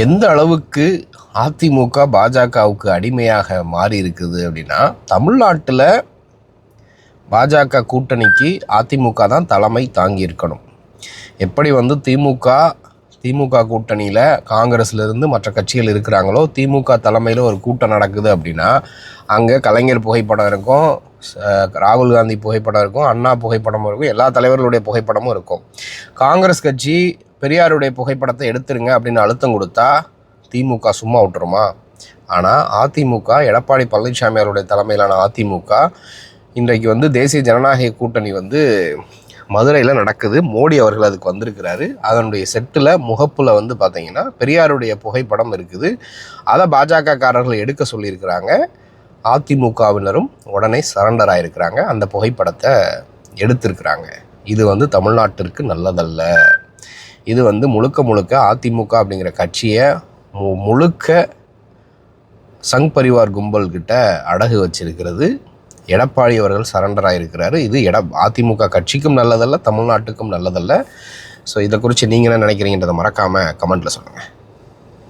எந்த அளவுக்கு அதிமுக பாஜகவுக்கு அடிமையாக மாறி இருக்குது அப்படின்னா, தமிழ்நாட்டில் பாஜக கூட்டணிக்கு அதிமுக தான் தலைமை தாங்கி இருக்கணும். எப்படி திமுக கூட்டணியில் காங்கிரஸ்லேருந்து மற்ற கட்சிகள் இருக்கிறாங்களோ, திமுக தலைமையில் ஒரு கூட்டம் நடக்குது அப்படின்னா, அங்கே கலைஞர் புகைப்படம் இருக்கும், ராகுல் காந்தி புகைப்படம் இருக்கும், அண்ணா புகைப்படமும் இருக்கும், எல்லா தலைவர்களுடைய புகைப்படமும் இருக்கும். காங்கிரஸ் கட்சி பெரியாருடைய புகைப்படத்தை எடுத்துருங்க அப்படின்னு அழுத்தம் கொடுத்தா திமுக சும்மா விட்டுருமா? ஆனால் அதிமுக, எடப்பாடி பழனிசாமி அவருடைய தலைமையிலான அதிமுக இன்றைக்கு தேசிய ஜனநாயக கூட்டணி மதுரையில் நடக்குது. மோடி அவர்கள் அதுக்கு வந்திருக்கிறாரு. அதனுடைய செட்டில் முகப்பில் பார்த்திங்கன்னா பெரியாருடைய புகைப்படம் இருக்குது. அதை பாஜக காரர்கள் எடுக்க சொல்லியிருக்கிறாங்க. அதிமுகவினரும் உடனே சரண்டர் ஆகிருக்கிறாங்க, அந்த புகைப்படத்தை எடுத்திருக்கிறாங்க. இது தமிழ்நாட்டிற்கு நல்லதல்ல. இது முழுக்க அதிமுக அப்படிங்கிற கட்சியை முழுக்க சங் பரிவார் கும்பல்கிட்ட அடகு வச்சிருக்கிறது. எடப்பாடி அவர்கள் சரண்டர் ஆகிருக்கிறாரு. இது அதிமுக கட்சிக்கும் நல்லதல்ல, தமிழ்நாட்டுக்கும் நல்லதல்ல. ஸோ இதை குறித்து நீங்கள் என்ன நினைக்கிறீங்கன்றதை மறக்காமல் கமெண்ட்டில் சொல்லுங்கள்.